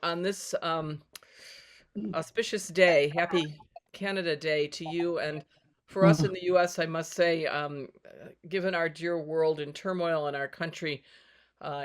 on this auspicious day. Happy Canada Day to you. And for us in the US, I must say, given our dear world in turmoil and our country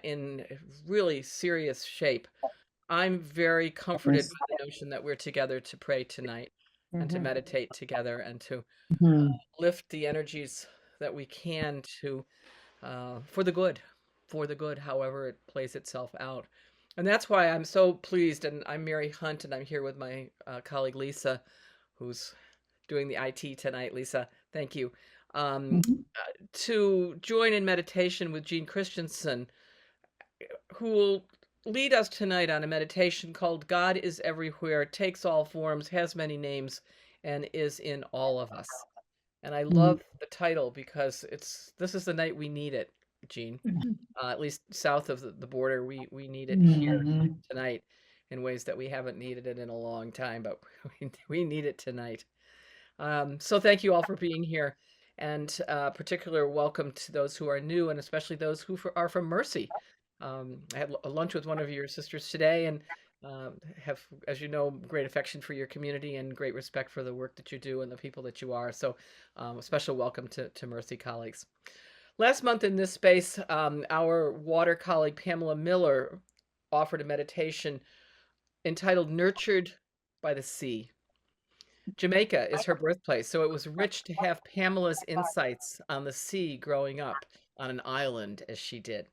in really serious shape, I'm very comforted Yes. by the notion that we're together to pray tonight and to meditate together and to Mhm. lift the energies that we can to for the good, however it plays itself out. And that's why I'm so pleased. And I'm Mary Hunt, and I'm here with my colleague Lisa, who's doing the IT tonight. Lisa, thank you. Um, Mhm. to join in meditation with Jeanne Christensen, who will lead us tonight on a meditation called God is Everywhere, Takes All Forms, Has Many Names, and is in All of Us. And I Mhm. love the title because this is the night we need it, Jeanne. At least south of the border, we need it here Mhm. tonight in ways that we haven't needed it in a long time, but we need it tonight. So thank you all for being here, and particular welcome to those who are new, and especially those who are from Mercy. I had a lunch with one of your sisters today, and have, as you know, great affection for your community and great respect for the work that you do and the people that you are. So, a special welcome to Mercy colleagues. Last month in this space, our water colleague Pamela Miller offered a meditation entitled Nurtured by the Sea. Jamaica is her birthplace, so it was rich to have Pamela's insights on the sea growing up on an island as she did.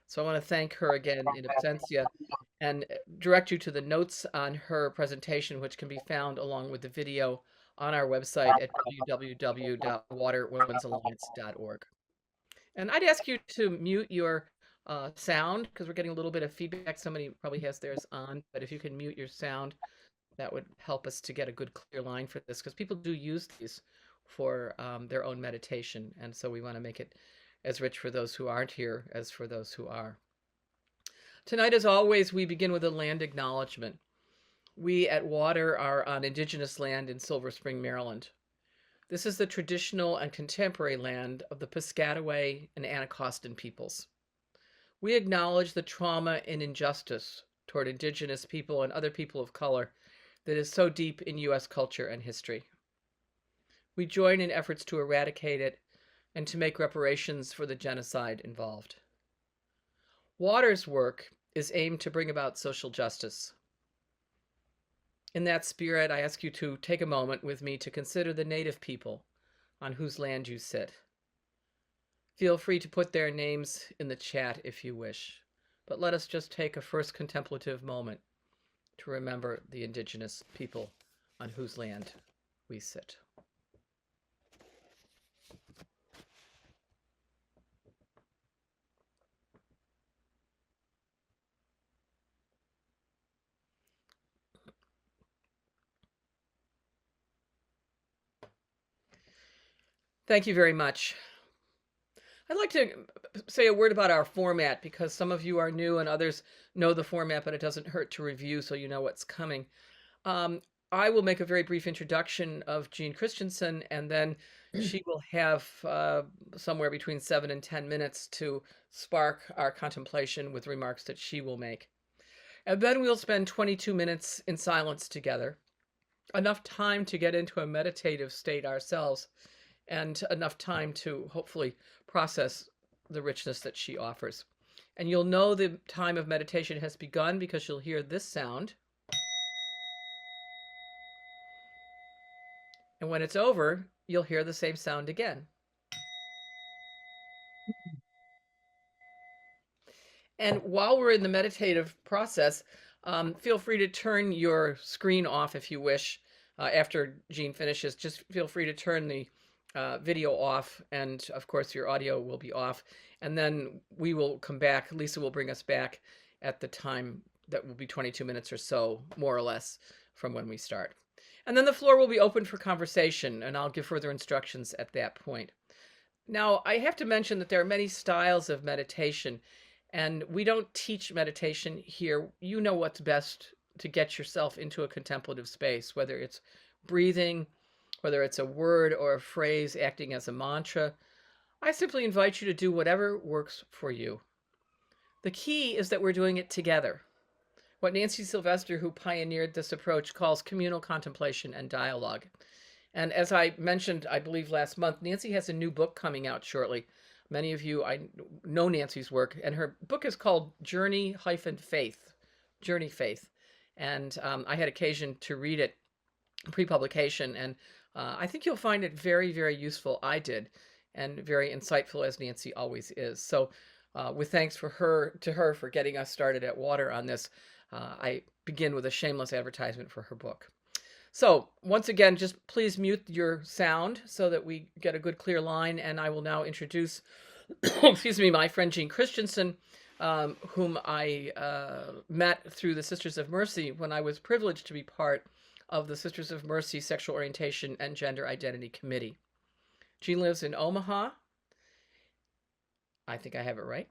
So I want to thank her again in absentia and direct you to the notes on her presentation, which can be found along with the video on our website at www.waterwomensalliance.org. And I'd ask you to mute your sound because we're getting a little bit of feedback. Somebody probably has theirs on, but if you can mute your sound, that would help us to get a good clear line for this because people do use these for their own meditation. And so we want to make it as rich for those who aren't here as for those who are. Tonight, as always, we begin with a land acknowledgement. We at Water are on Indigenous land in Silver Spring, Maryland. This is the traditional and contemporary land of the Piscataway and Anacostan peoples. We acknowledge the trauma and injustice toward Indigenous people and other people of color that is so deep in U.S. culture and history. We join in efforts to eradicate it and to make reparations for the genocide involved. Water's work is aimed to bring about social justice. In that spirit, I ask you to take a moment with me to consider the Native people on whose land you sit. Feel free to put their names in the chat if you wish, but let us just take a first contemplative moment to remember the Indigenous people on whose land we sit. Thank you very much. I'd like to say a word about our format because some of you are new and others know the format, but it doesn't hurt to review so you know what's coming. Um, I will make a very brief introduction of Jeanne Christensen, and then she will have somewhere between 7 and 10 minutes to spark our contemplation with remarks that she will make. And then we'll spend 22 minutes in silence together, enough time to get into a meditative state ourselves, and enough time to hopefully process the richness that she offers. And you'll know the time of meditation has begun because you'll hear this sound. And when it's over, you'll hear the same sound again. And while we're in the meditative process, feel free to turn your screen off if you wish. After Jeanne finishes, just feel free to turn the video off, and of course your audio will be off. And then we will come back. Lisa will bring us back at the time that will be 22 minutes or so, more or less, from when we start. And then the floor will be open for conversation, and I'll give further instructions at that point. Now, I have to mention that there are many styles of meditation, and we don't teach meditation here. You know what's best to get yourself into a contemplative space, whether it's breathing, whether it's a word or a phrase acting as a mantra. I simply invite you to do whatever works for you. The key is that we're doing it together. what Nancy Sylvester, who pioneered this approach, calls communal contemplation and dialogue. And as I mentioned, I believe last month, Nancy has a new book coming out shortly. Many of you, I know Nancy's work, and her book is called Journey-Faith. Journey Faith. And I had occasion to read it pre-publication, and I think you'll find it very, very useful. I did, and very insightful, as Nancy always is. So with thanks to her for getting us started at Water on this, I begin with a shameless advertisement for her book. So once again, just please mute your sound so that we get a good clear line. And I will now introduce, excuse me, my friend Jeanne Christensen, whom I met through the Sisters of Mercy when I was privileged to be part of the Sisters of Mercy Sexual Orientation and Gender Identity Committee. Jeanne lives in Omaha. I think I have it right.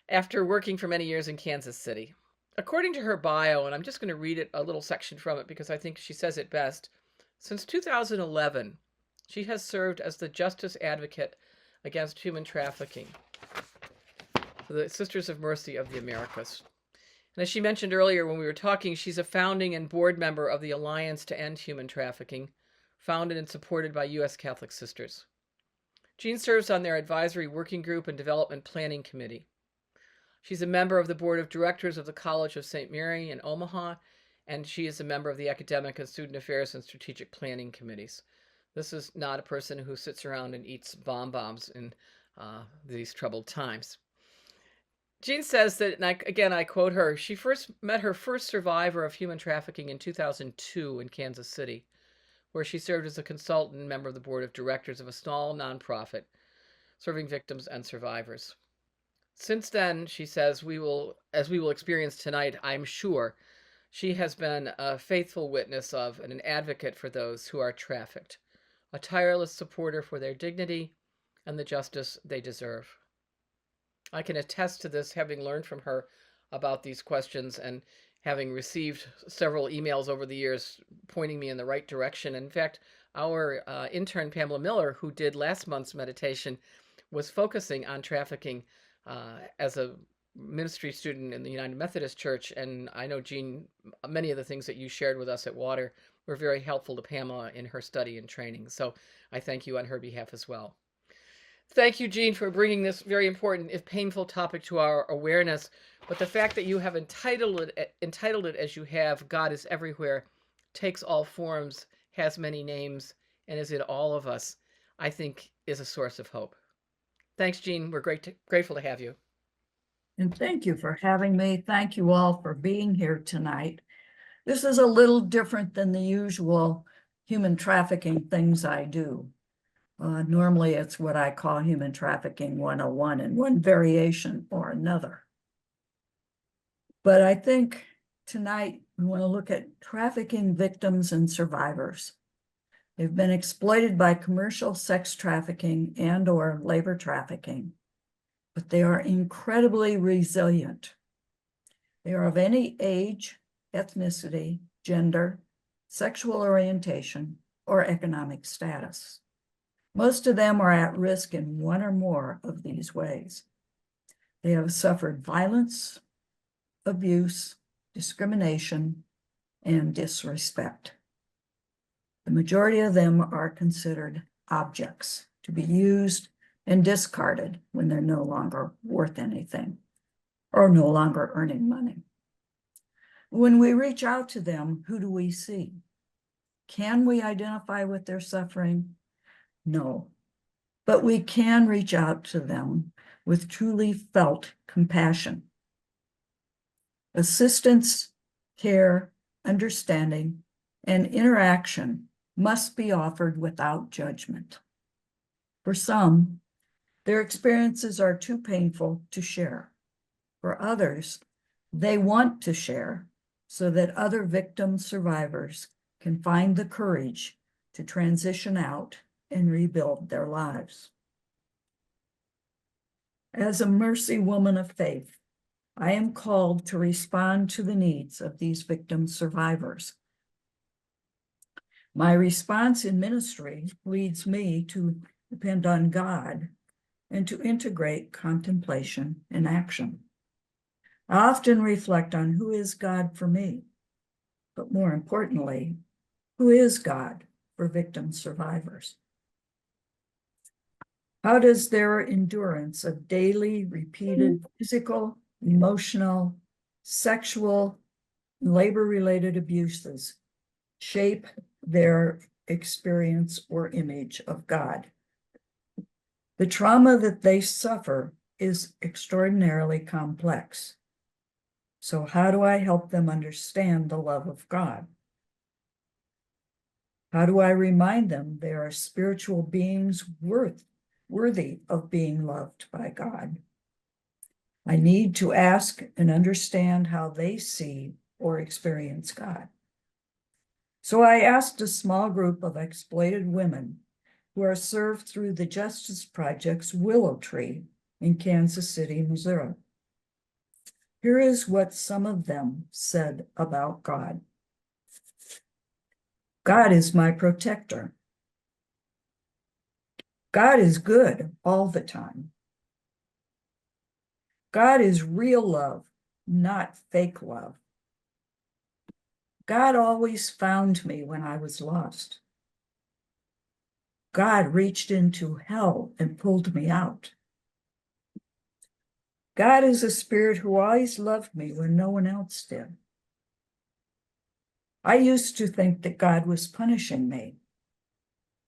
After working for many years in Kansas City. According to her bio, and I'm just going to read a little section from it because I think she says it best, since 2011, she has served as the Justice Advocate against Human Trafficking for the Sisters of Mercy of the Americas. And as she mentioned earlier when we were talking, she's a founding and board member of the Alliance to End Human Trafficking, founded and supported by U.S. Catholic Sisters. Jeanne serves on their advisory working group and development planning committee. She's a member of the board of directors of the College of St. Mary in Omaha, and she is a member of the academic and student affairs and strategic planning committees. This is not a person who sits around and eats bonbons in these troubled times. Jeanne says that, and I quote her, she first met her first survivor of human trafficking in 2002 in Kansas City, where she served as a consultant and member of the board of directors of a small nonprofit serving victims and survivors. Since then, she says, as we will experience tonight, I'm sure, she has been a faithful witness of and an advocate for those who are trafficked, a tireless supporter for their dignity and the justice they deserve. I can attest to this, having learned from her about these questions and having received several emails over the years pointing me in the right direction. In fact, our intern, Pamela Miller, who did last month's meditation, was focusing on trafficking as a ministry student in the United Methodist Church. And I know, Jeanne, many of the things that you shared with us at Water were very helpful to Pamela in her study and training. So I thank you on her behalf as well. Thank you, Jeanne, for bringing this very important, if painful, topic to our awareness. But the fact that you have entitled it as you have, God is Everywhere, Takes All Forms, Has Many Names, and is in all of us, I think is a source of hope. Thanks, Jeanne. We're grateful to have you. And thank you for having me. Thank you all for being here tonight. This is a little different than the usual human trafficking things I do. Normally, it's what I call Human Trafficking 101 in one variation or another. But I think tonight we want to look at trafficking victims and survivors. They've been exploited by commercial sex trafficking and/or labor trafficking, but they are incredibly resilient. They are of any age, ethnicity, gender, sexual orientation, or economic status. Most of them are at risk in one or more of these ways. They have suffered violence, abuse, discrimination, and disrespect. The majority of them are considered objects to be used and discarded when they're no longer worth anything or no longer earning money. When we reach out to them, who do we see? Can we identify with their suffering? No, but we can reach out to them with truly felt compassion. Assistance, care, understanding, and interaction must be offered without judgment. For some, their experiences are too painful to share. For others, they want to share so that other victim survivors can find the courage to transition out and rebuild their lives. As a Mercy woman of faith, I am called to respond to the needs of these victim survivors. My response in ministry leads me to depend on God and to integrate contemplation and action. I often reflect on who is God for me, but more importantly, who is God for victim survivors? How does their endurance of daily, repeated physical, emotional, sexual, labor-related abuses shape their experience or image of God? The trauma that they suffer is extraordinarily complex. So how do I help them understand the love of God? How do I remind them they are spiritual beings worthy of being loved by God? I need to ask and understand how they see or experience God. So I asked a small group of exploited women who are served through the Justice Project's Willow Tree in Kansas City, Missouri. Here is what some of them said about God. God is my protector. God is good all the time. God is real love, not fake love. God always found me when I was lost. God reached into hell and pulled me out. God is a spirit who always loved me when no one else did. I used to think that God was punishing me,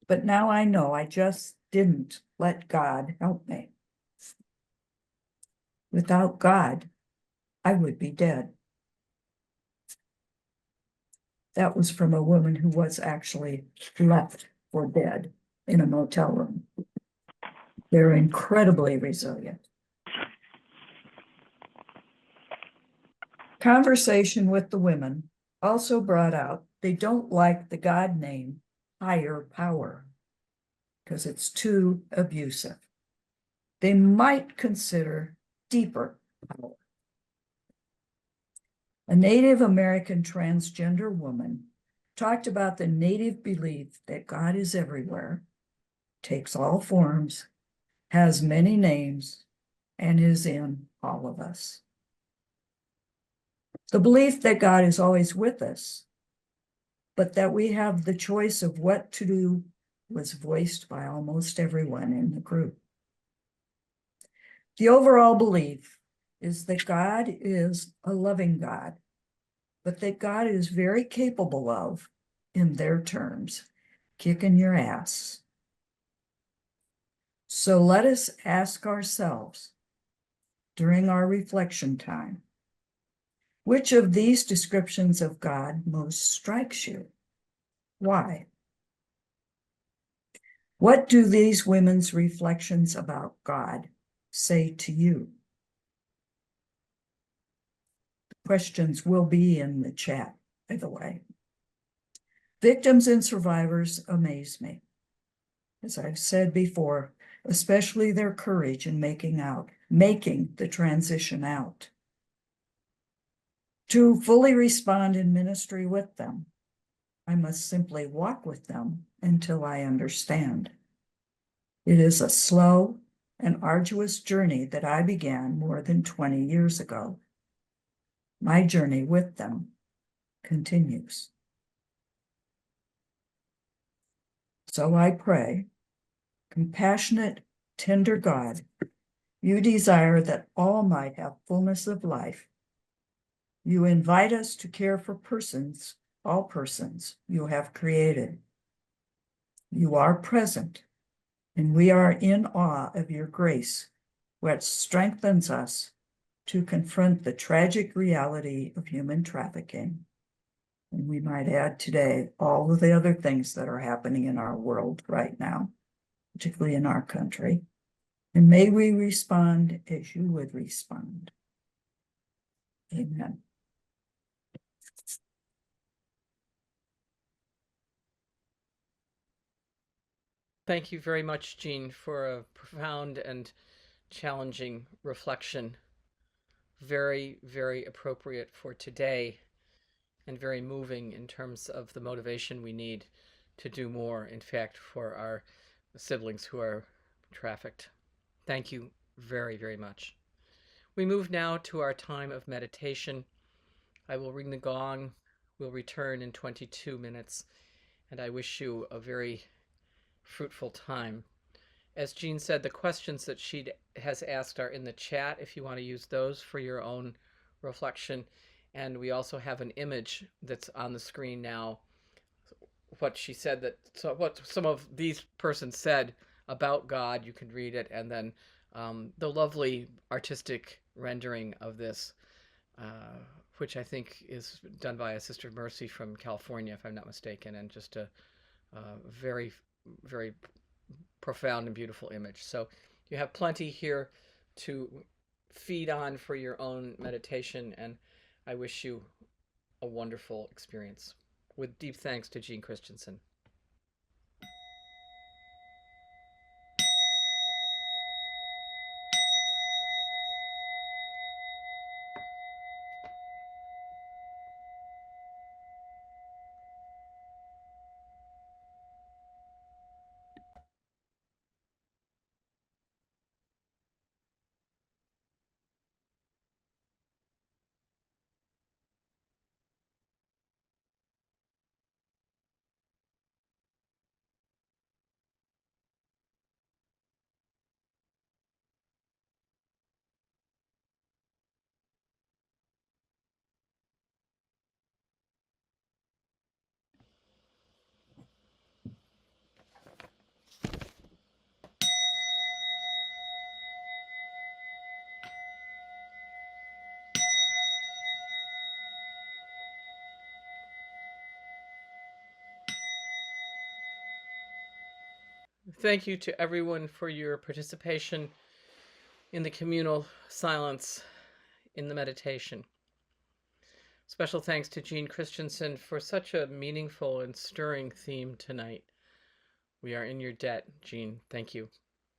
but now I know I just didn't let God help me. Without God, I would be dead. That was from a woman who was actually left for dead in a motel room. They're incredibly resilient. Conversation with the women also brought out they don't like the God name higher power because it's too abusive. They might consider deeper power. A Native American transgender woman talked about the Native belief that God is everywhere, takes all forms, has many names, and is in all of us. The belief that God is always with us, but that we have the choice of what to do, was voiced by almost everyone in the group. The overall belief is that God is a loving God, but that God is very capable of, in their terms, kicking your ass. So let us ask ourselves during our reflection time, which of these descriptions of God most strikes you? Why? What do these women's reflections about God say to you? Questions will be in the chat, by the way. Victims and survivors amaze me. As I've said before, especially their courage in making the transition out. To fully respond in ministry with them, I must simply walk with them until I understand. It is a slow and arduous journey that I began more than 20 years ago. My journey with them continues. So I pray, compassionate, tender God, you desire that all might have fullness of life. You invite us to care for persons, all persons you have created. You are present, and we are in awe of your grace, which strengthens us to confront the tragic reality of human trafficking. And we might add today all of the other things that are happening in our world right now, particularly in our country. And may we respond as you would respond. Amen. Thank you very much, Jeanne, for a profound and challenging reflection. Very, very appropriate for today and very moving in terms of the motivation we need to do more, in fact, for our siblings who are trafficked. Thank you very, very much. We move now to our time of meditation. I will ring the gong. We'll return in 22 minutes, and I wish you a very fruitful time. As Jean said, the questions that she has asked are in the chat if you want to use those for your own reflection. And we also have an image that's on the screen now. What she said that, so what some of these persons said about God, you can read it, and then the lovely artistic rendering of this, which I think is done by a Sister Mercy from California, if I'm not mistaken, and just a very, very profound and beautiful image. So you have plenty here to feed on for your own meditation, and I wish you a wonderful experience. With deep thanks to Jeanne Christensen. Thank you to everyone for your participation in the communal silence in the meditation. Special thanks to Jeanne Christensen for such a meaningful and stirring theme tonight. We are in your debt, Jeanne. Thank you.